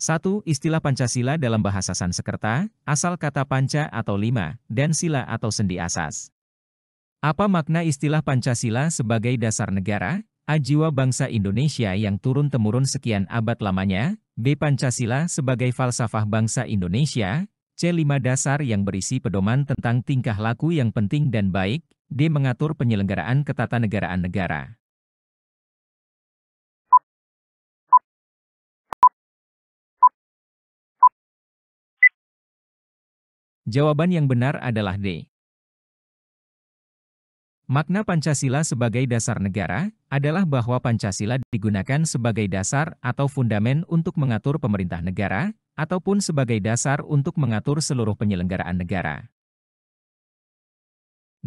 1. Istilah Pancasila dalam bahasa Sanskerta, asal kata panca atau lima, dan sila atau sendi asas. Apa makna istilah Pancasila sebagai dasar negara? A. Jiwa bangsa Indonesia yang turun-temurun sekian abad lamanya. B. Pancasila sebagai falsafah bangsa Indonesia. C. 5 dasar yang berisi pedoman tentang tingkah laku yang penting dan baik. D. Mengatur penyelenggaraan ketatanegaraan negara. Jawaban yang benar adalah D. Makna Pancasila sebagai dasar negara adalah bahwa Pancasila digunakan sebagai dasar atau fundamen untuk mengatur pemerintah negara, ataupun sebagai dasar untuk mengatur seluruh penyelenggaraan negara.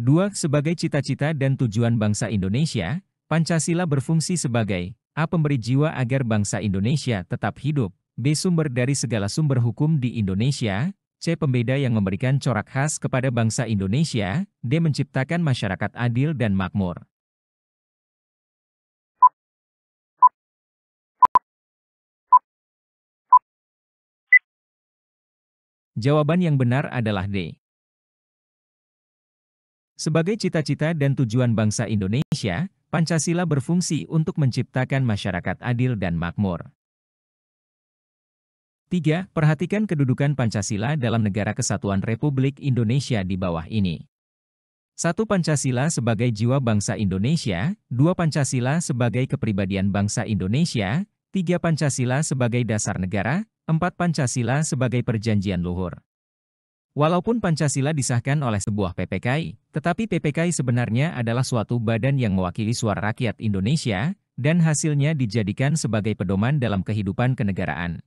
2. Sebagai cita-cita dan tujuan bangsa Indonesia, Pancasila berfungsi sebagai A. Pemberi jiwa agar bangsa Indonesia tetap hidup. B. Sumber dari segala sumber hukum di Indonesia. C. Pembeda yang memberikan corak khas kepada bangsa Indonesia. D. Menciptakan masyarakat adil dan makmur. Jawaban yang benar adalah D. Sebagai cita-cita dan tujuan bangsa Indonesia, Pancasila berfungsi untuk menciptakan masyarakat adil dan makmur. 3. Perhatikan kedudukan Pancasila dalam Negara Kesatuan Republik Indonesia di bawah ini. 1. Pancasila sebagai jiwa bangsa Indonesia. 2. Pancasila sebagai kepribadian bangsa Indonesia. 3. Pancasila sebagai dasar negara. 4. Pancasila sebagai perjanjian luhur. Walaupun Pancasila disahkan oleh sebuah PPKI, tetapi PPKI sebenarnya adalah suatu badan yang mewakili suara rakyat Indonesia, dan hasilnya dijadikan sebagai pedoman dalam kehidupan kenegaraan.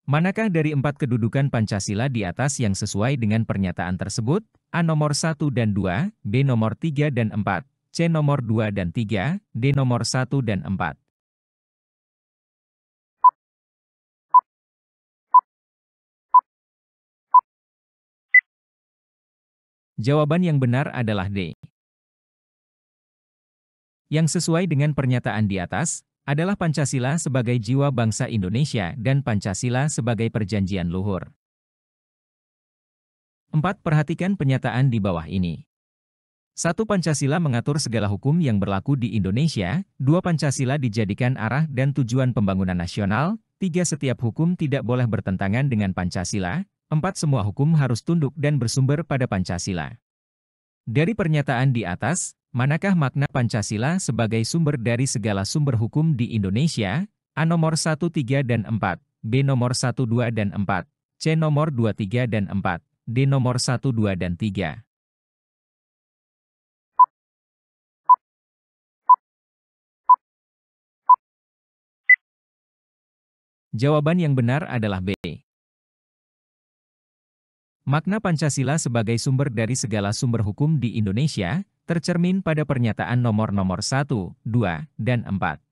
Manakah dari 4 kedudukan Pancasila di atas yang sesuai dengan pernyataan tersebut? A. Nomor 1 dan 2, B. Nomor 3 dan 4, C. Nomor 2 dan 3, D. Nomor 1 dan 4. Jawaban yang benar adalah D. Yang sesuai dengan pernyataan di atas, adalah Pancasila sebagai jiwa bangsa Indonesia dan Pancasila sebagai perjanjian luhur. 4. Perhatikan penyataan di bawah ini. 1. Pancasila mengatur segala hukum yang berlaku di Indonesia. 2. Pancasila dijadikan arah dan tujuan pembangunan nasional. 3. Setiap hukum tidak boleh bertentangan dengan Pancasila. 4. Semua hukum harus tunduk dan bersumber pada Pancasila. Dari pernyataan di atas, manakah makna Pancasila sebagai sumber dari segala sumber hukum di Indonesia? A. Nomor 1, 3 dan 4, B. Nomor 1, 2 dan 4, C. Nomor 2, 3 dan 4, D. Nomor 1, 2 dan 3. Jawaban yang benar adalah B. Makna Pancasila sebagai sumber dari segala sumber hukum di Indonesia, tercermin pada pernyataan nomor 1, 2, dan 4.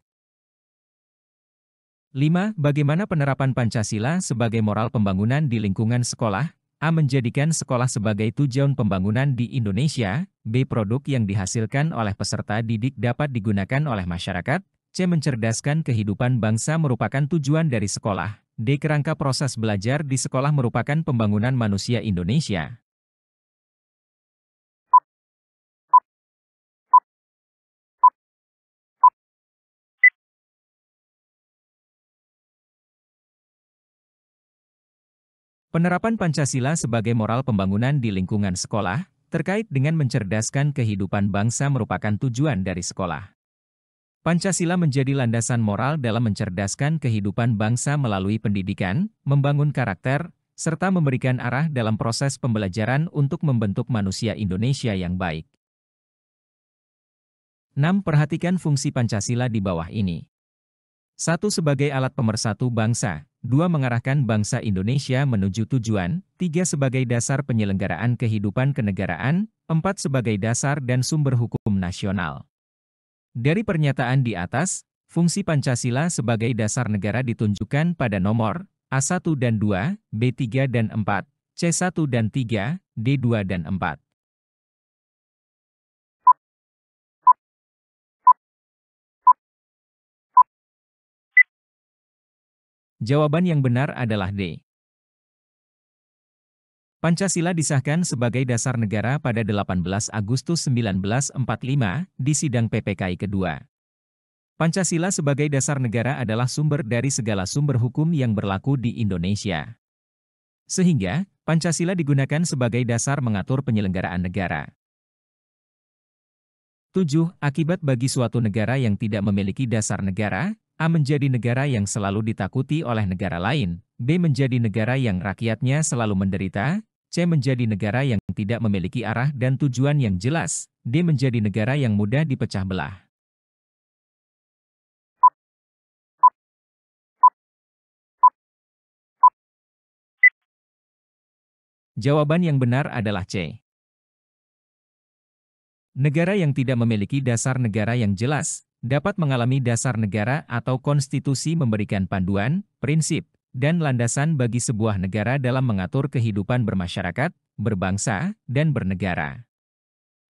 5. Bagaimana penerapan Pancasila sebagai moral pembangunan di lingkungan sekolah? A. Menjadikan sekolah sebagai tujuan pembangunan di Indonesia. B. Produk yang dihasilkan oleh peserta didik dapat digunakan oleh masyarakat. C. Mencerdaskan kehidupan bangsa merupakan tujuan dari sekolah. D. Kerangka proses belajar di sekolah merupakan pembangunan manusia Indonesia. Penerapan Pancasila sebagai moral pembangunan di lingkungan sekolah, terkait dengan mencerdaskan kehidupan bangsa merupakan tujuan dari sekolah. Pancasila menjadi landasan moral dalam mencerdaskan kehidupan bangsa melalui pendidikan, membangun karakter, serta memberikan arah dalam proses pembelajaran untuk membentuk manusia Indonesia yang baik. 6. Perhatikan fungsi Pancasila di bawah ini. 1. Sebagai alat pemersatu bangsa. 2. Mengarahkan bangsa Indonesia menuju tujuan. 3. Sebagai dasar penyelenggaraan kehidupan kenegaraan. 4. Sebagai dasar dan sumber hukum nasional. Dari pernyataan di atas, fungsi Pancasila sebagai dasar negara ditunjukkan pada nomor A1 dan 2, B3 dan 4, C1 dan 3, D2 dan 4. Jawaban yang benar adalah D. Pancasila disahkan sebagai dasar negara pada 18 Agustus 1945 di sidang PPKI kedua. Pancasila sebagai dasar negara adalah sumber dari segala sumber hukum yang berlaku di Indonesia. Sehingga, Pancasila digunakan sebagai dasar mengatur penyelenggaraan negara. 7. Akibat bagi suatu negara yang tidak memiliki dasar negara, A. Menjadi negara yang selalu ditakuti oleh negara lain, B. Menjadi negara yang rakyatnya selalu menderita, C. Menjadi negara yang tidak memiliki arah dan tujuan yang jelas, D. Menjadi negara yang mudah dipecah belah. Jawaban yang benar adalah C. Negara yang tidak memiliki dasar negara yang jelas, dapat mengalami dasar negara atau konstitusi memberikan panduan, prinsip, dan landasan bagi sebuah negara dalam mengatur kehidupan bermasyarakat, berbangsa, dan bernegara.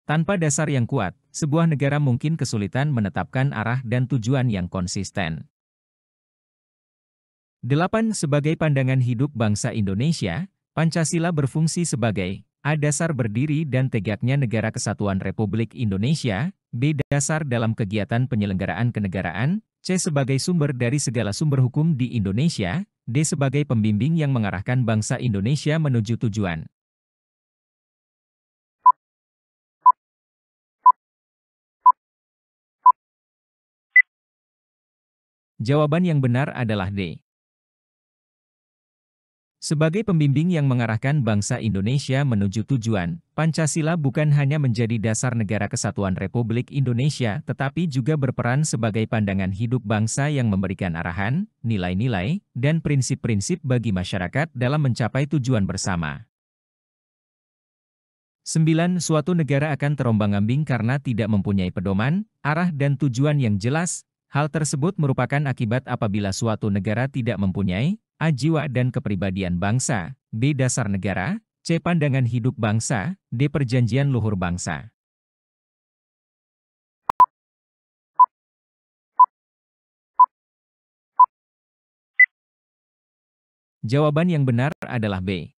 Tanpa dasar yang kuat, sebuah negara mungkin kesulitan menetapkan arah dan tujuan yang konsisten. 8. Sebagai pandangan hidup bangsa Indonesia, Pancasila berfungsi sebagai A. Dasar berdiri dan tegaknya Negara Kesatuan Republik Indonesia, B. Dasar dalam kegiatan penyelenggaraan kenegaraan, C. Sebagai sumber dari segala sumber hukum di Indonesia, D. Sebagai pembimbing yang mengarahkan bangsa Indonesia menuju tujuan. Jawaban yang benar adalah D. Sebagai pembimbing yang mengarahkan bangsa Indonesia menuju tujuan, Pancasila bukan hanya menjadi dasar Negara Kesatuan Republik Indonesia tetapi juga berperan sebagai pandangan hidup bangsa yang memberikan arahan, nilai-nilai, dan prinsip-prinsip bagi masyarakat dalam mencapai tujuan bersama. 9. Suatu negara akan terombang-ambing karena tidak mempunyai pedoman, arah dan tujuan yang jelas. Hal tersebut merupakan akibat apabila suatu negara tidak mempunyai A. Jiwa dan kepribadian bangsa, B. Dasar negara, C. Pandangan hidup bangsa, D. Perjanjian luhur bangsa. Jawaban yang benar adalah B.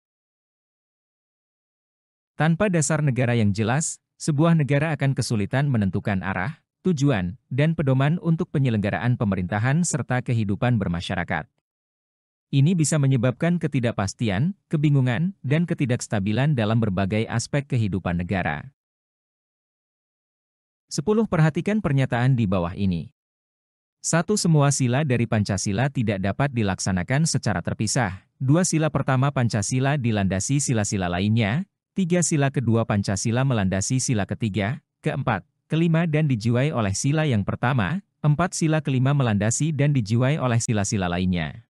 Tanpa dasar negara yang jelas, sebuah negara akan kesulitan menentukan arah, tujuan, dan pedoman untuk penyelenggaraan pemerintahan serta kehidupan bermasyarakat. Ini bisa menyebabkan ketidakpastian, kebingungan, dan ketidakstabilan dalam berbagai aspek kehidupan negara. 10. Perhatikan pernyataan di bawah ini. 1. Semua sila dari Pancasila tidak dapat dilaksanakan secara terpisah. 2. Sila pertama Pancasila dilandasi sila-sila lainnya. 3. Sila kedua Pancasila melandasi sila ketiga, keempat, kelima dan dijiwai oleh sila yang pertama. 4. Sila kelima melandasi dan dijiwai oleh sila-sila lainnya.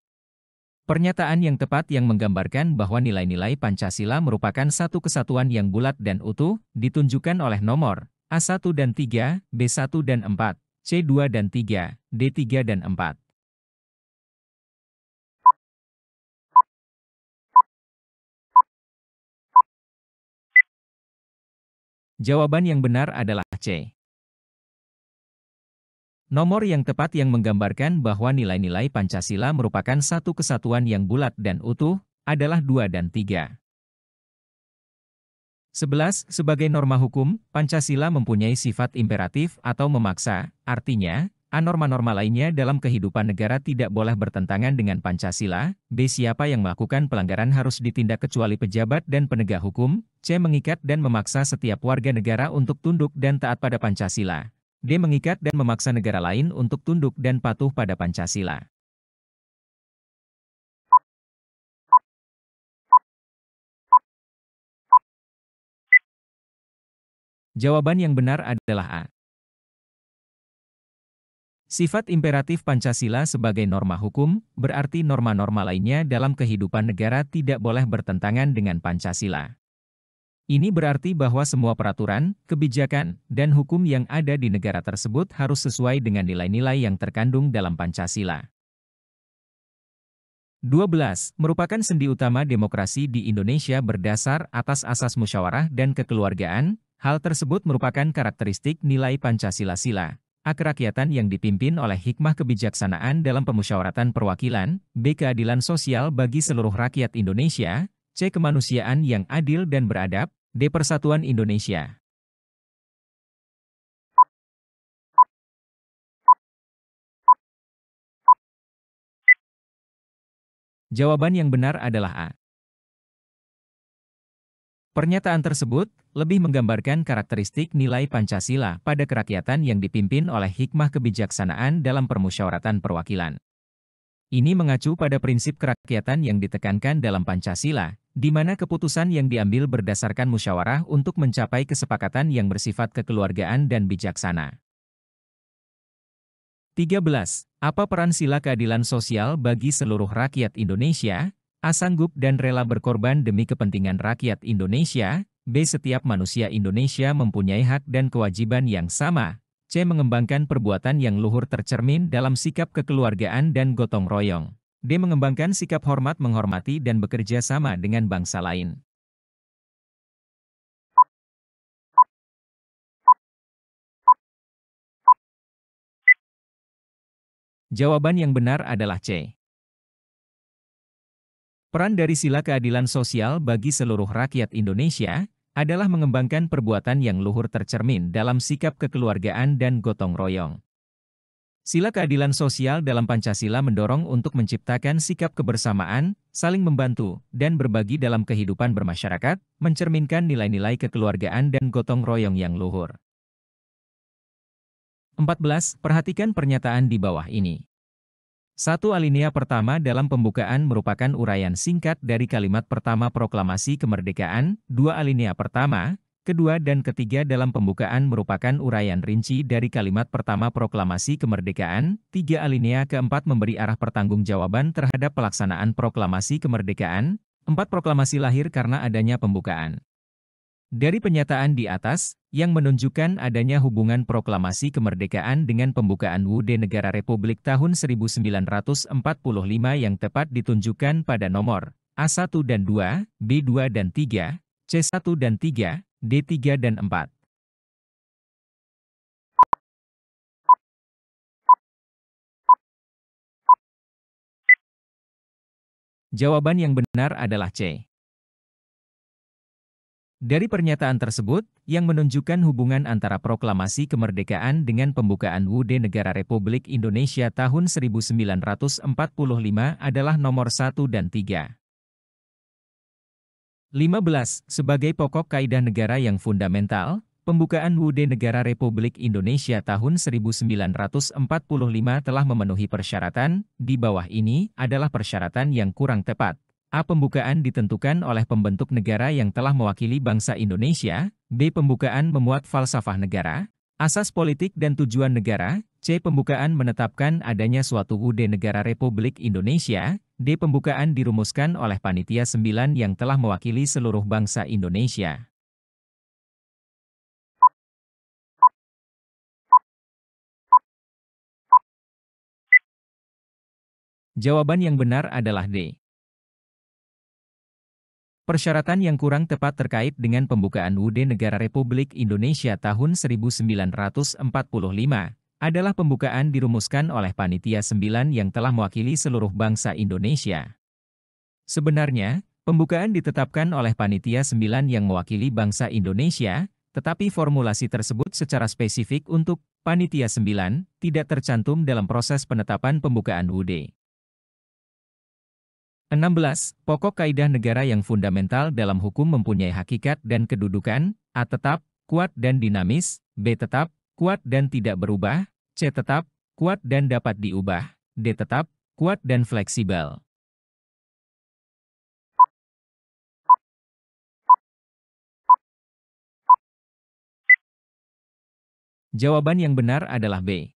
Pernyataan yang tepat yang menggambarkan bahwa nilai-nilai Pancasila merupakan satu kesatuan yang bulat dan utuh, ditunjukkan oleh nomor A1 dan 3, B1 dan 4, C2 dan 3, D3 dan 4. Jawaban yang benar adalah C. Nomor yang tepat yang menggambarkan bahwa nilai-nilai Pancasila merupakan satu kesatuan yang bulat dan utuh, adalah 2 dan 3. 11. Sebagai norma hukum, Pancasila mempunyai sifat imperatif atau memaksa, artinya, A. Norma-norma lainnya dalam kehidupan negara tidak boleh bertentangan dengan Pancasila, B. Siapa yang melakukan pelanggaran harus ditindak kecuali pejabat dan penegak hukum, C. Mengikat dan memaksa setiap warga negara untuk tunduk dan taat pada Pancasila. D. Mengikat dan memaksa negara lain untuk tunduk dan patuh pada Pancasila. Jawaban yang benar adalah A. Sifat imperatif Pancasila sebagai norma hukum, berarti norma-norma lainnya dalam kehidupan negara tidak boleh bertentangan dengan Pancasila. Ini berarti bahwa semua peraturan, kebijakan, dan hukum yang ada di negara tersebut harus sesuai dengan nilai-nilai yang terkandung dalam Pancasila. 12. Merupakan sendi utama demokrasi di Indonesia berdasar atas asas musyawarah dan kekeluargaan. Hal tersebut merupakan karakteristik nilai Pancasila sila. A. Kerakyatan yang dipimpin oleh hikmah kebijaksanaan dalam pemusyawaratan perwakilan, B. Keadilan sosial bagi seluruh rakyat Indonesia, C. Kemanusiaan yang adil dan beradab, D. Persatuan Indonesia. Jawaban yang benar adalah A. Pernyataan tersebut lebih menggambarkan karakteristik nilai Pancasila pada kerakyatan yang dipimpin oleh hikmah kebijaksanaan dalam permusyawaratan perwakilan. Ini mengacu pada prinsip kerakyatan yang ditekankan dalam Pancasila, di mana keputusan yang diambil berdasarkan musyawarah untuk mencapai kesepakatan yang bersifat kekeluargaan dan bijaksana. 13. Apa peran sila keadilan sosial bagi seluruh rakyat Indonesia? A. Sanggup dan rela berkorban demi kepentingan rakyat Indonesia. B. Setiap manusia Indonesia mempunyai hak dan kewajiban yang sama. C. Mengembangkan perbuatan yang luhur tercermin dalam sikap kekeluargaan dan gotong royong. D. Mengembangkan sikap hormat menghormati dan bekerja sama dengan bangsa lain. Jawaban yang benar adalah C. Peran dari sila keadilan sosial bagi seluruh rakyat Indonesia adalah mengembangkan perbuatan yang luhur tercermin dalam sikap kekeluargaan dan gotong royong. Sila keadilan sosial dalam Pancasila mendorong untuk menciptakan sikap kebersamaan, saling membantu, dan berbagi dalam kehidupan bermasyarakat, mencerminkan nilai-nilai kekeluargaan dan gotong royong yang luhur. 14. Perhatikan pernyataan di bawah ini. 1. Alinea pertama dalam pembukaan merupakan uraian singkat dari kalimat pertama proklamasi kemerdekaan, 2. Alinea pertama, kedua dan ketiga dalam pembukaan merupakan uraian rinci dari kalimat pertama proklamasi kemerdekaan, 3. Alinea keempat memberi arah pertanggungjawaban terhadap pelaksanaan proklamasi kemerdekaan, 4. Proklamasi lahir karena adanya pembukaan. Dari pernyataan di atas, yang menunjukkan adanya hubungan proklamasi kemerdekaan dengan pembukaan WUD Negara Republik tahun 1945 yang tepat ditunjukkan pada nomor A1 dan 2, B2 dan 3, C1 dan 3, D3 dan 4. Jawaban yang benar adalah C. Dari pernyataan tersebut, yang menunjukkan hubungan antara proklamasi kemerdekaan dengan pembukaan WUD Negara Republik Indonesia tahun 1945 adalah nomor 1 dan 3. 15. Sebagai pokok kaidah negara yang fundamental, pembukaan WUD Negara Republik Indonesia tahun 1945 telah memenuhi persyaratan. Di bawah ini adalah persyaratan yang kurang tepat. A. Pembukaan ditentukan oleh pembentuk negara yang telah mewakili bangsa Indonesia. B. Pembukaan memuat falsafah negara, asas politik dan tujuan negara. C. Pembukaan menetapkan adanya suatu WUD Negara Republik Indonesia. D. Pembukaan dirumuskan oleh Panitia 9 yang telah mewakili seluruh bangsa Indonesia. Jawaban yang benar adalah D. Persyaratan yang kurang tepat terkait dengan pembukaan WUD Negara Republik Indonesia tahun 1945 adalah pembukaan dirumuskan oleh Panitia 9 yang telah mewakili seluruh bangsa Indonesia. Sebenarnya, pembukaan ditetapkan oleh Panitia 9 yang mewakili bangsa Indonesia, tetapi formulasi tersebut secara spesifik untuk Panitia 9 tidak tercantum dalam proses penetapan pembukaan WUD. 16. Pokok kaidah negara yang fundamental dalam hukum mempunyai hakikat dan kedudukan. A. Tetap, kuat dan dinamis. B. Tetap, kuat dan tidak berubah. C. Tetap, kuat dan dapat diubah. D. Tetap, kuat dan fleksibel. Jawaban yang benar adalah B.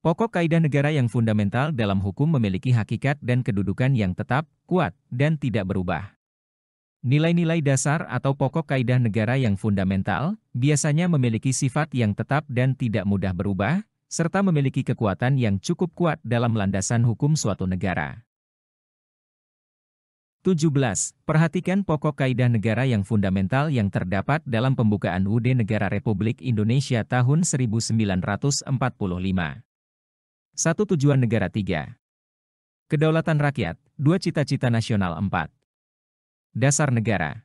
Pokok kaidah negara yang fundamental dalam hukum memiliki hakikat dan kedudukan yang tetap, kuat, dan tidak berubah. Nilai-nilai dasar atau pokok kaidah negara yang fundamental biasanya memiliki sifat yang tetap dan tidak mudah berubah, serta memiliki kekuatan yang cukup kuat dalam landasan hukum suatu negara. 17. Perhatikan pokok kaidah negara yang fundamental yang terdapat dalam pembukaan UUD Negara Republik Indonesia tahun 1945. 1. Tujuan negara 3. Kedaulatan rakyat. 2. Cita-cita nasional 4. Dasar negara.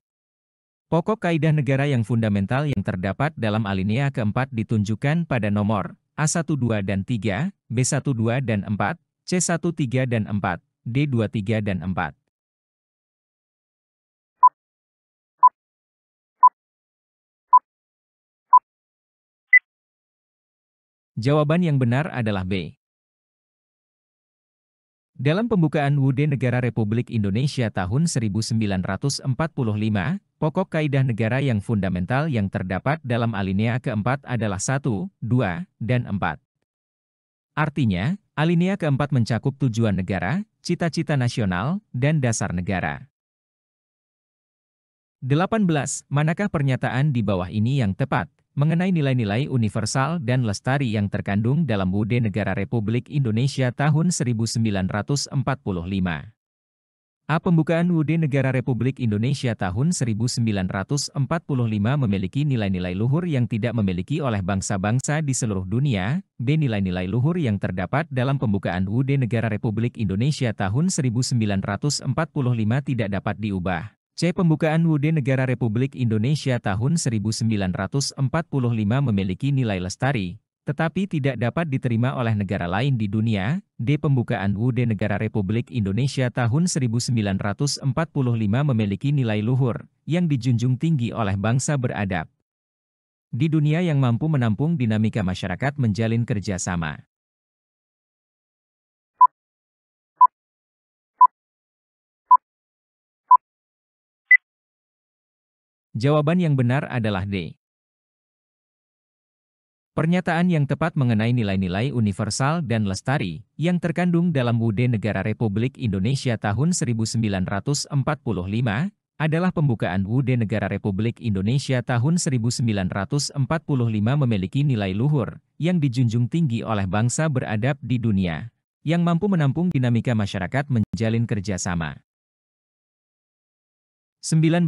Pokok kaidah negara yang fundamental yang terdapat dalam alinea keempat ditunjukkan pada nomor A12 dan 3, B12 dan 4, C13 dan 4, D23 dan 4. Jawaban yang benar adalah B. Dalam pembukaan UUD Negara Republik Indonesia tahun 1945, pokok kaidah negara yang fundamental yang terdapat dalam alinea keempat adalah 1, 2, dan 4. Artinya, alinea keempat mencakup tujuan negara, cita-cita nasional, dan dasar negara. 18. Manakah pernyataan di bawah ini yang tepat mengenai nilai-nilai universal dan lestari yang terkandung dalam UUD Negara Republik Indonesia tahun 1945? A. Pembukaan UUD Negara Republik Indonesia tahun 1945 memiliki nilai-nilai luhur yang tidak memiliki oleh bangsa-bangsa di seluruh dunia. B. Nilai-nilai luhur yang terdapat dalam pembukaan UUD Negara Republik Indonesia tahun 1945 tidak dapat diubah. C. Pembukaan UUD Negara Republik Indonesia tahun 1945 memiliki nilai lestari, tetapi tidak dapat diterima oleh negara lain di dunia. D. Pembukaan UUD Negara Republik Indonesia tahun 1945 memiliki nilai luhur, yang dijunjung tinggi oleh bangsa beradab di dunia yang mampu menampung dinamika masyarakat menjalin kerjasama. Jawaban yang benar adalah D. Pernyataan yang tepat mengenai nilai-nilai universal dan lestari yang terkandung dalam UUD Negara Republik Indonesia tahun 1945 adalah pembukaan UUD Negara Republik Indonesia tahun 1945 memiliki nilai luhur yang dijunjung tinggi oleh bangsa beradab di dunia yang mampu menampung dinamika masyarakat menjalin kerjasama. 19.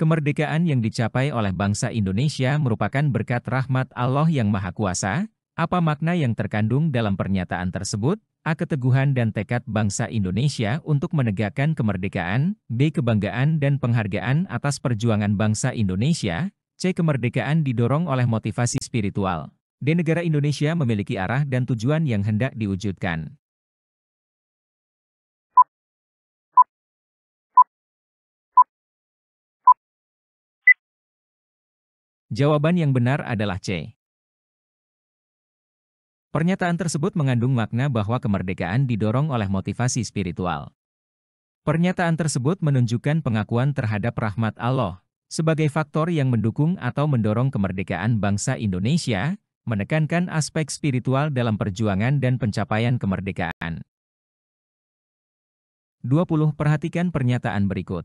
Kemerdekaan yang dicapai oleh bangsa Indonesia merupakan berkat rahmat Allah yang Maha Kuasa. Apa makna yang terkandung dalam pernyataan tersebut? A. Keteguhan dan tekad bangsa Indonesia untuk menegakkan kemerdekaan. B. Kebanggaan dan penghargaan atas perjuangan bangsa Indonesia. C. Kemerdekaan didorong oleh motivasi spiritual. D. Negara Indonesia memiliki arah dan tujuan yang hendak diwujudkan. Jawaban yang benar adalah C. Pernyataan tersebut mengandung makna bahwa kemerdekaan didorong oleh motivasi spiritual. Pernyataan tersebut menunjukkan pengakuan terhadap rahmat Allah sebagai faktor yang mendukung atau mendorong kemerdekaan bangsa Indonesia, menekankan aspek spiritual dalam perjuangan dan pencapaian kemerdekaan. 20. Perhatikan pernyataan berikut.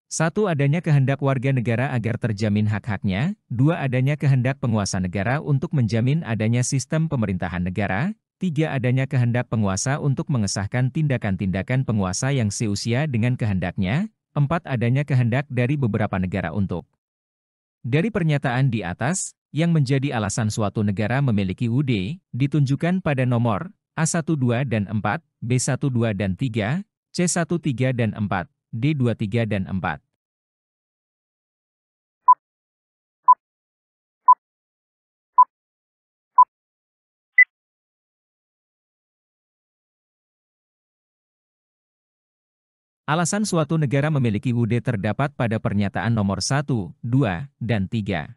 1. Adanya kehendak warga negara agar terjamin hak-haknya. 2. Adanya kehendak penguasa negara untuk menjamin adanya sistem pemerintahan negara. 3. Adanya kehendak penguasa untuk mengesahkan tindakan-tindakan penguasa yang seusia dengan kehendaknya. 4. Adanya kehendak dari beberapa negara untuk. Dari pernyataan di atas, yang menjadi alasan suatu negara memiliki UUD, ditunjukkan pada nomor A12 dan 4, B12 dan 3, C13 dan 4. D23 dan 4. Alasan suatu negara memiliki UUD terdapat pada pernyataan nomor 1, 2, dan 3.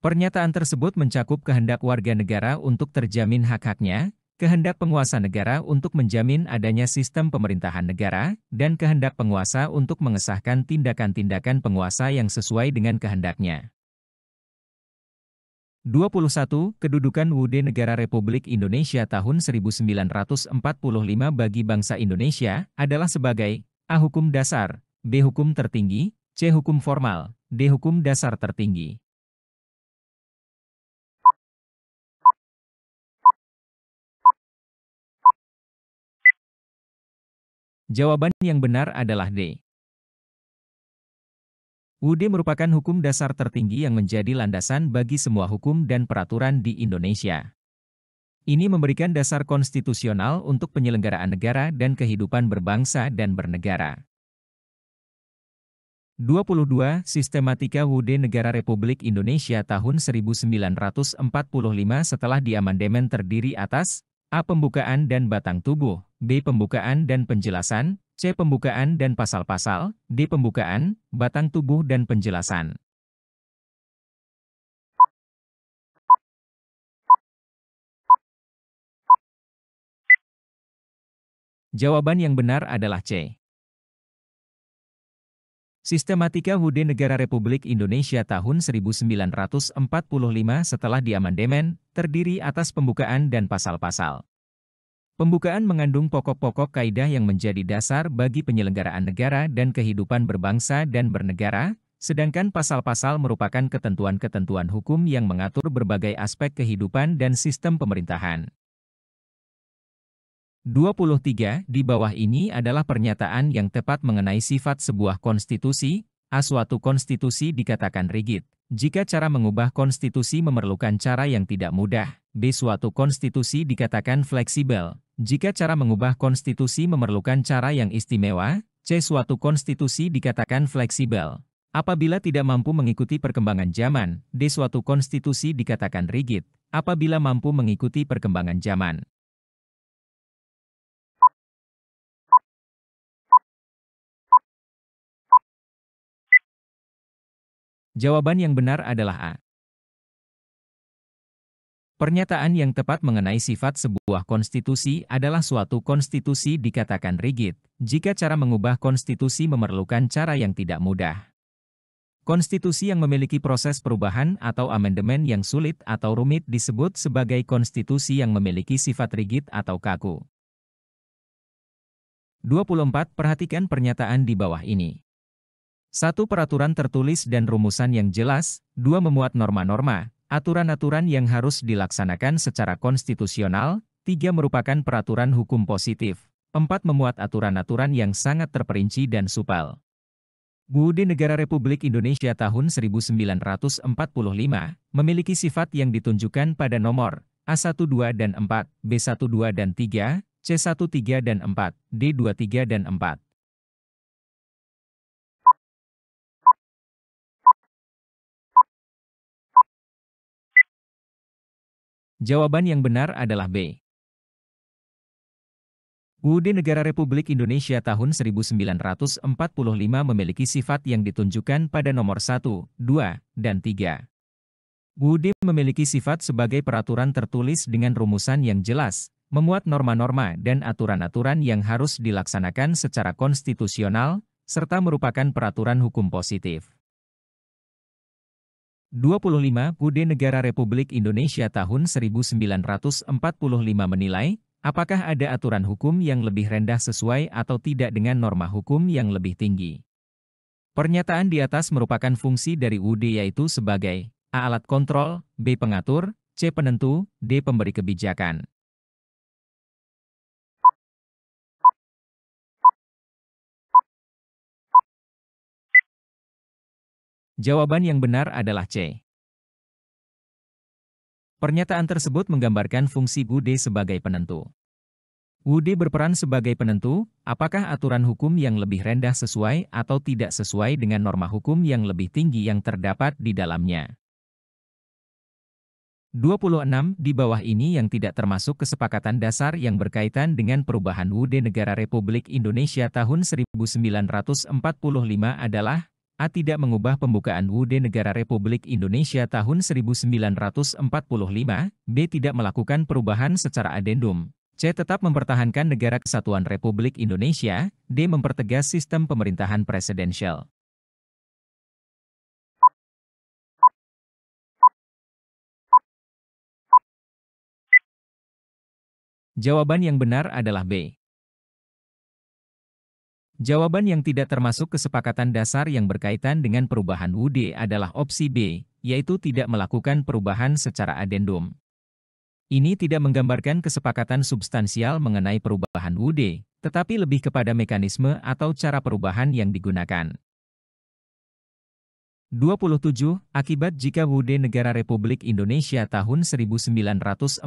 Pernyataan tersebut mencakup kehendak warga negara untuk terjamin hak-haknya, kehendak penguasa negara untuk menjamin adanya sistem pemerintahan negara, dan kehendak penguasa untuk mengesahkan tindakan-tindakan penguasa yang sesuai dengan kehendaknya. 21. Kedudukan UUD Negara Republik Indonesia tahun 1945 bagi bangsa Indonesia adalah sebagai A. Hukum dasar, B. Hukum tertinggi, C. Hukum formal, D. Hukum dasar tertinggi. Jawaban yang benar adalah D. UUD merupakan hukum dasar tertinggi yang menjadi landasan bagi semua hukum dan peraturan di Indonesia. Ini memberikan dasar konstitusional untuk penyelenggaraan negara dan kehidupan berbangsa dan bernegara. 22. Sistematika UUD Negara Republik Indonesia tahun 1945 setelah diamandemen terdiri atas A. Pembukaan dan batang tubuh, B. Pembukaan dan penjelasan, C. Pembukaan dan pasal-pasal, D. Pembukaan, batang tubuh dan penjelasan. Jawaban yang benar adalah C. Sistematika UUD Negara Republik Indonesia tahun 1945 setelah diamandemen, terdiri atas pembukaan dan pasal-pasal. Pembukaan mengandung pokok-pokok kaidah yang menjadi dasar bagi penyelenggaraan negara dan kehidupan berbangsa dan bernegara, sedangkan pasal-pasal merupakan ketentuan-ketentuan hukum yang mengatur berbagai aspek kehidupan dan sistem pemerintahan. 23. Di bawah ini adalah pernyataan yang tepat mengenai sifat sebuah konstitusi. A. Suatu konstitusi dikatakan rigid jika cara mengubah konstitusi memerlukan cara yang tidak mudah. B. Suatu konstitusi dikatakan fleksibel jika cara mengubah konstitusi memerlukan cara yang istimewa. C. Suatu konstitusi dikatakan fleksibel apabila tidak mampu mengikuti perkembangan zaman. D. Suatu konstitusi dikatakan rigid apabila mampu mengikuti perkembangan zaman. Jawaban yang benar adalah A. Pernyataan yang tepat mengenai sifat sebuah konstitusi adalah suatu konstitusi dikatakan rigid jika cara mengubah konstitusi memerlukan cara yang tidak mudah. Konstitusi yang memiliki proses perubahan atau amandemen yang sulit atau rumit disebut sebagai konstitusi yang memiliki sifat rigid atau kaku. 24. Perhatikan pernyataan di bawah ini. 1. Peraturan tertulis dan rumusan yang jelas. 2. Memuat norma-norma, aturan-aturan yang harus dilaksanakan secara konstitusional. 3. Merupakan peraturan hukum positif. 4. Memuat aturan-aturan yang sangat terperinci dan supel. UUD Negara Republik Indonesia tahun 1945 memiliki sifat yang ditunjukkan pada nomor A1, 2, dan 4, B1, 2, dan 3, C1, 3, dan 4, D2, 3, dan 4. Jawaban yang benar adalah B. UUD Negara Republik Indonesia tahun 1945 memiliki sifat yang ditunjukkan pada nomor 1, 2, dan 3. UUD memiliki sifat sebagai peraturan tertulis dengan rumusan yang jelas, memuat norma-norma dan aturan-aturan yang harus dilaksanakan secara konstitusional, serta merupakan peraturan hukum positif. 25. UUD Negara Republik Indonesia tahun 1945 menilai, apakah ada aturan hukum yang lebih rendah sesuai atau tidak dengan norma hukum yang lebih tinggi. Pernyataan di atas merupakan fungsi dari UUD yaitu sebagai A. Alat kontrol, B. Pengatur, C. Penentu, D. Pemberi kebijakan. Jawaban yang benar adalah C. Pernyataan tersebut menggambarkan fungsi UUD sebagai penentu. UUD berperan sebagai penentu, apakah aturan hukum yang lebih rendah sesuai atau tidak sesuai dengan norma hukum yang lebih tinggi yang terdapat di dalamnya. 26. Di bawah ini yang tidak termasuk kesepakatan dasar yang berkaitan dengan perubahan UUD Negara Republik Indonesia tahun 1945 adalah A. Tidak mengubah pembukaan UUD Negara Republik Indonesia tahun 1945, B. Tidak melakukan perubahan secara adendum, C. Tetap mempertahankan Negara Kesatuan Republik Indonesia, D. Mempertegas sistem pemerintahan presidensial. Jawaban yang benar adalah B. Jawaban yang tidak termasuk kesepakatan dasar yang berkaitan dengan perubahan UUD adalah opsi B, yaitu tidak melakukan perubahan secara adendum. Ini tidak menggambarkan kesepakatan substansial mengenai perubahan UUD, tetapi lebih kepada mekanisme atau cara perubahan yang digunakan. 27. Akibat jika WUD Negara Republik Indonesia tahun 1945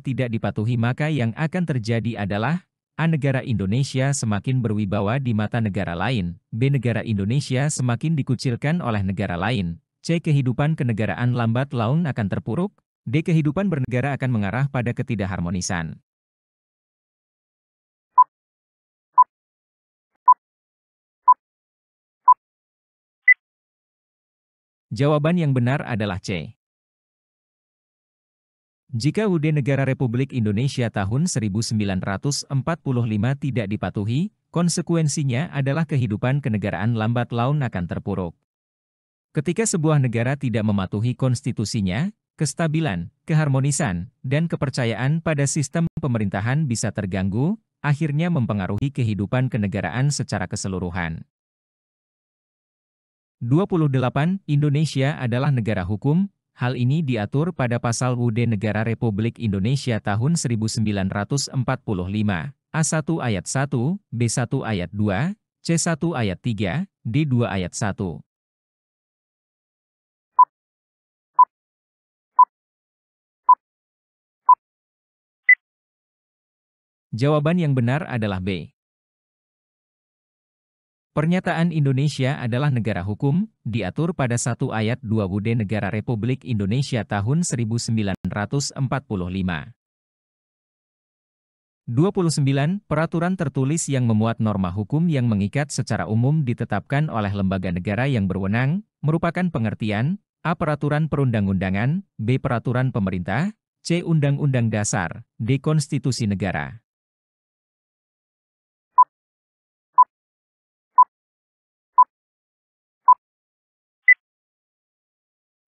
tidak dipatuhi, maka yang akan terjadi adalah A. Negara Indonesia semakin berwibawa di mata negara lain, B. Negara Indonesia semakin dikucilkan oleh negara lain, C. Kehidupan kenegaraan lambat laun akan terpuruk, D. Kehidupan bernegara akan mengarah pada ketidakharmonisan. Jawaban yang benar adalah C. Jika WUD Negara Republik Indonesia tahun 1945 tidak dipatuhi, konsekuensinya adalah kehidupan kenegaraan lambat laun akan terpuruk. Ketika sebuah negara tidak mematuhi konstitusinya, kestabilan, keharmonisan, dan kepercayaan pada sistem pemerintahan bisa terganggu, akhirnya mempengaruhi kehidupan kenegaraan secara keseluruhan. 28. Indonesia adalah negara hukum. Hal ini diatur pada pasal WUD Negara Republik Indonesia tahun 1945, A1 ayat 1, B1 ayat 2, C1 ayat 3, D2 ayat 1. Jawaban yang benar adalah B. Pernyataan Indonesia adalah negara hukum, diatur pada 1 ayat 2 WUD Negara Republik Indonesia tahun 1945. 29. Peraturan tertulis yang memuat norma hukum yang mengikat secara umum ditetapkan oleh lembaga negara yang berwenang, merupakan pengertian, A. Peraturan perundang-undangan, B. Peraturan pemerintah, C. Undang-undang dasar, D. Konstitusi negara.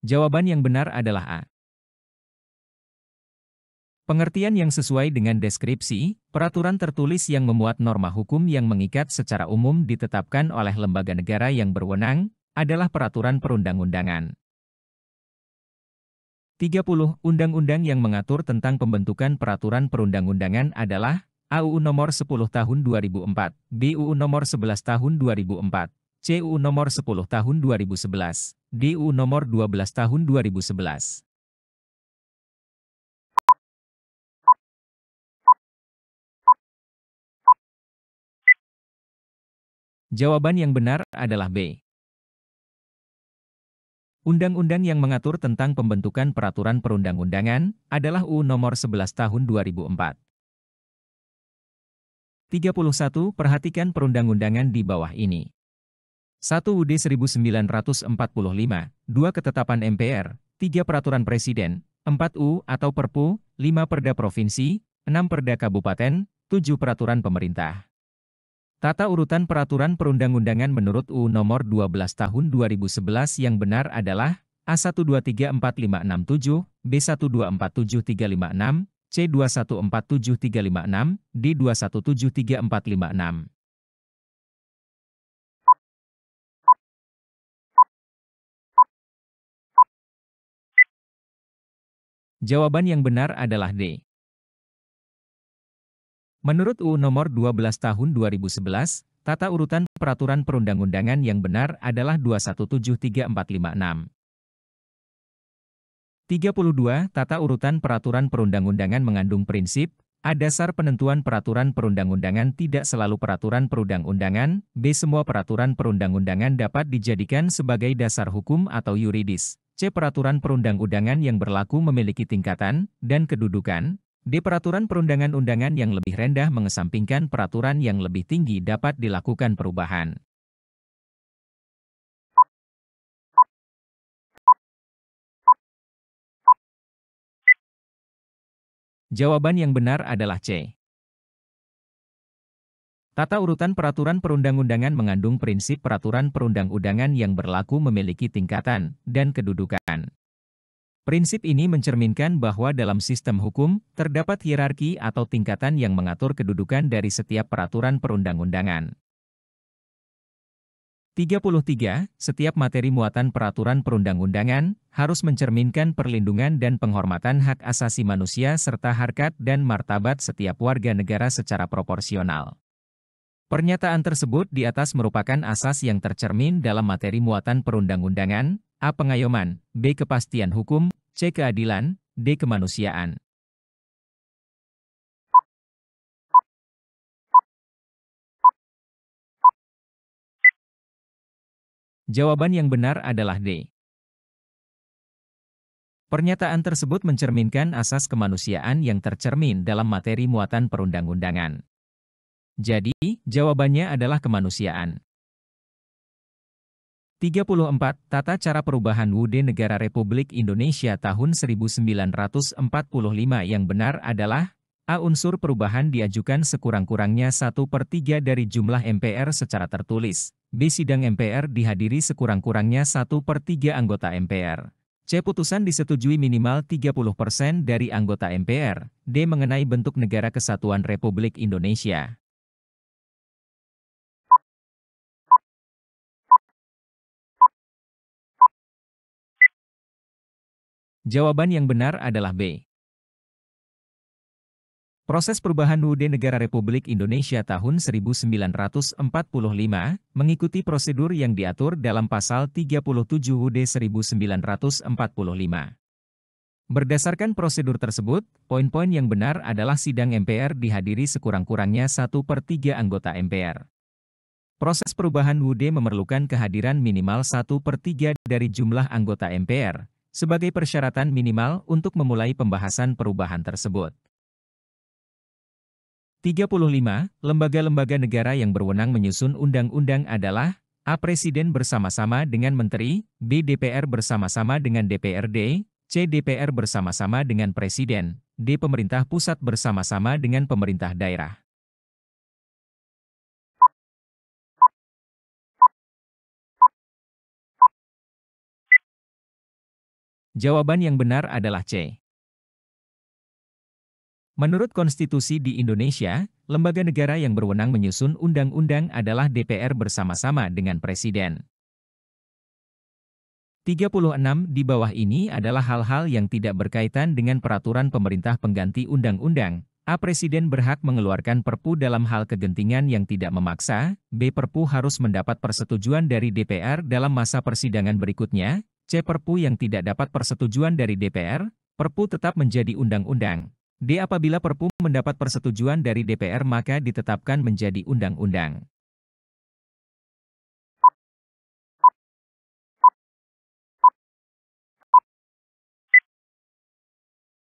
Jawaban yang benar adalah A. Pengertian yang sesuai dengan deskripsi, peraturan tertulis yang memuat norma hukum yang mengikat secara umum ditetapkan oleh lembaga negara yang berwenang, adalah peraturan perundang-undangan. 30. Undang-undang yang mengatur tentang pembentukan peraturan perundang-undangan adalah A. UU Nomor 10 Tahun 2004, B. UU Nomor 11 Tahun 2004, C. UU Nomor 10 Tahun 2011, D. UU Nomor 12 Tahun 2011. Jawaban yang benar adalah B. Undang-undang yang mengatur tentang pembentukan peraturan perundang-undangan adalah UU Nomor 11 Tahun 2004. 31. Perhatikan perundang-undangan di bawah ini. 1. UUD 1945, 2. Ketetapan MPR, 3. Peraturan Presiden, 4. UU atau Perpu, 5. Perda Provinsi, 6. Perda Kabupaten, 7. Peraturan Pemerintah. Tata urutan peraturan perundang-undangan menurut UU Nomor 12 Tahun 2011 yang benar adalah A123456, B12473556, C214736, D217456. Jawaban yang benar adalah D. Menurut UU Nomor 12 Tahun 2011, tata urutan peraturan perundang-undangan yang benar adalah 217346. 32. Tata urutan peraturan perundang-undangan mengandung prinsip, A. Dasar penentuan peraturan perundang-undangan tidak selalu peraturan perundang-undangan, B. Semua peraturan perundang-undangan dapat dijadikan sebagai dasar hukum atau yuridis, C. Peraturan perundang-undangan yang berlaku memiliki tingkatan dan kedudukan, D. Peraturan perundangan-undangan yang lebih rendah mengesampingkan peraturan yang lebih tinggi dapat dilakukan perubahan. Jawaban yang benar adalah C. Tata urutan peraturan perundang-undangan mengandung prinsip peraturan perundang-undangan yang berlaku memiliki tingkatan dan kedudukan. Prinsip ini mencerminkan bahwa dalam sistem hukum, terdapat hierarki atau tingkatan yang mengatur kedudukan dari setiap peraturan perundang-undangan. 33. Setiap materi muatan peraturan perundang-undangan harus mencerminkan perlindungan dan penghormatan hak asasi manusia serta harkat dan martabat setiap warga negara secara proporsional. Pernyataan tersebut di atas merupakan asas yang tercermin dalam materi muatan perundang-undangan, A. Pengayoman, B. Kepastian hukum, C. Keadilan, D. Kemanusiaan. Jawaban yang benar adalah D. Pernyataan tersebut mencerminkan asas kemanusiaan yang tercermin dalam materi muatan perundang-undangan. Jadi, jawabannya adalah kemanusiaan. 34. Tata cara perubahan WUD Negara Republik Indonesia tahun 1945 yang benar adalah A. Unsur perubahan diajukan sekurang-kurangnya 1/3 dari jumlah MPR secara tertulis. B. Sidang MPR dihadiri sekurang-kurangnya 1/3 anggota MPR. C. Putusan disetujui minimal 30% dari anggota MPR. D. Mengenai bentuk negara kesatuan Republik Indonesia. Jawaban yang benar adalah B. Proses perubahan WUD Negara Republik Indonesia tahun 1945 mengikuti prosedur yang diatur dalam Pasal 37 WUD 1945. Berdasarkan prosedur tersebut, poin-poin yang benar adalah sidang MPR dihadiri sekurang-kurangnya 1/3 anggota MPR. Proses perubahan WUD memerlukan kehadiran minimal 1/3 dari jumlah anggota MPR, sebagai persyaratan minimal untuk memulai pembahasan perubahan tersebut. 35. Lembaga-lembaga negara yang berwenang menyusun undang-undang adalah A. Presiden bersama-sama dengan Menteri, B. DPR bersama-sama dengan DPRD, C. DPR bersama-sama dengan Presiden, D. Pemerintah pusat bersama-sama dengan pemerintah daerah. Jawaban yang benar adalah C. Menurut konstitusi di Indonesia, lembaga negara yang berwenang menyusun undang-undang adalah DPR bersama-sama dengan Presiden. 36 di bawah ini adalah hal-hal yang tidak berkaitan dengan peraturan pemerintah pengganti undang-undang. A. Presiden berhak mengeluarkan Perpu dalam hal kegentingan yang tidak memaksa. B. Perpu harus mendapat persetujuan dari DPR dalam masa persidangan berikutnya. C. Perpu yang tidak dapat persetujuan dari DPR, Perpu tetap menjadi undang-undang. D. Apabila Perpu mendapat persetujuan dari DPR maka ditetapkan menjadi undang-undang.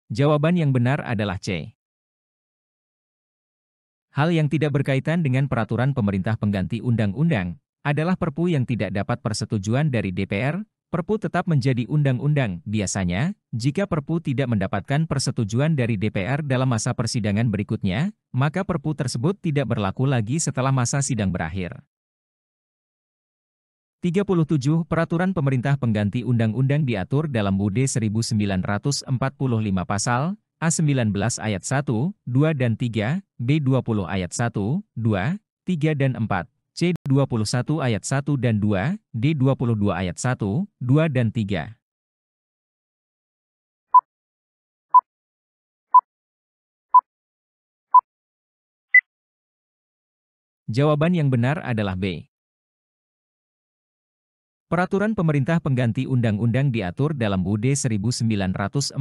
Jawaban yang benar adalah C. Hal yang tidak berkaitan dengan peraturan pemerintah pengganti undang-undang adalah Perpu yang tidak dapat persetujuan dari DPR, Perpu tetap menjadi undang-undang. Biasanya, jika Perpu tidak mendapatkan persetujuan dari DPR dalam masa persidangan berikutnya, maka Perpu tersebut tidak berlaku lagi setelah masa sidang berakhir. 37. Peraturan pemerintah pengganti undang-undang diatur dalam UUD 1945 pasal A19 ayat 1, 2 dan 3, B20 ayat 1, 2, 3 dan 4. C21 ayat 1 dan 2, D22 ayat 1, 2 dan 3. Jawaban yang benar adalah B. Peraturan pemerintah pengganti undang-undang diatur dalam UUD 1945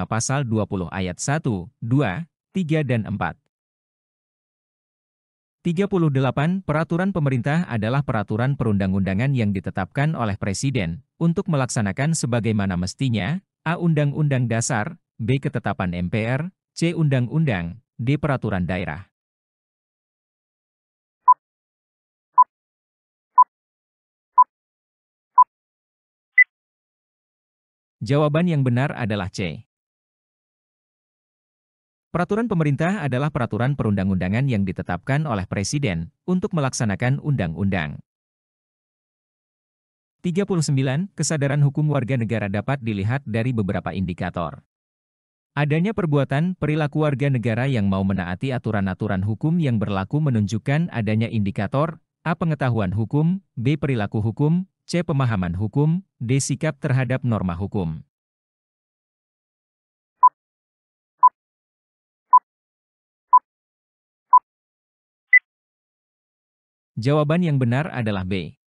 pasal 20 ayat 1, 2, 3 dan 4. 38. Peraturan pemerintah adalah peraturan perundang-undangan yang ditetapkan oleh Presiden untuk melaksanakan sebagaimana mestinya, A. Undang-Undang Dasar, B. Ketetapan MPR, C. Undang-Undang, D. Peraturan Daerah. Jawaban yang benar adalah C. Peraturan pemerintah adalah peraturan perundang-undangan yang ditetapkan oleh Presiden untuk melaksanakan undang-undang. 39. Kesadaran hukum warga negara dapat dilihat dari beberapa indikator. Adanya perbuatan perilaku warga negara yang mau menaati aturan-aturan hukum yang berlaku menunjukkan adanya indikator A. Pengetahuan hukum, B. Perilaku hukum, C. Pemahaman hukum, D. Sikap terhadap norma hukum. Jawaban yang benar adalah B.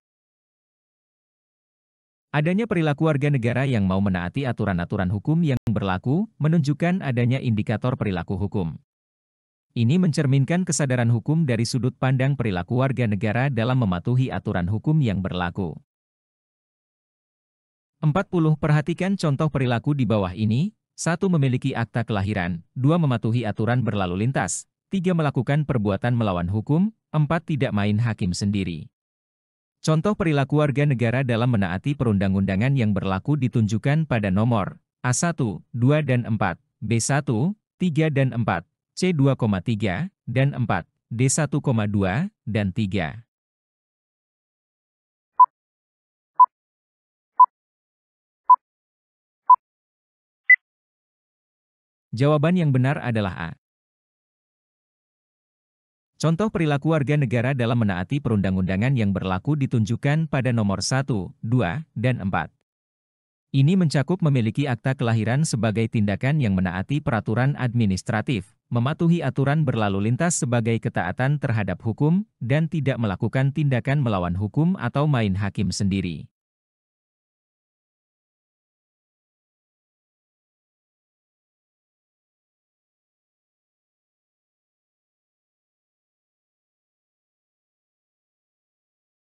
Adanya perilaku warga negara yang mau menaati aturan-aturan hukum yang berlaku, menunjukkan adanya indikator perilaku hukum. Ini mencerminkan kesadaran hukum dari sudut pandang perilaku warga negara dalam mematuhi aturan hukum yang berlaku. 40. Perhatikan contoh perilaku di bawah ini. 1. Memiliki akta kelahiran. 2. Mematuhi aturan berlalu lintas. 3. Melakukan perbuatan melawan hukum. 4. Tidak main hakim sendiri. Contoh perilaku warga negara dalam menaati perundang-undangan yang berlaku ditunjukkan pada nomor A1, 2 dan 4, B1, 3 dan 4, C2,3 dan 4, D1,2 dan 3. Jawaban yang benar adalah A. Contoh perilaku warga negara dalam menaati perundang-undangan yang berlaku ditunjukkan pada nomor 1, 2, dan 4. Ini mencakup memiliki akta kelahiran sebagai tindakan yang menaati peraturan administratif, mematuhi aturan berlalu lintas sebagai ketaatan terhadap hukum, dan tidak melakukan tindakan melawan hukum atau main hakim sendiri.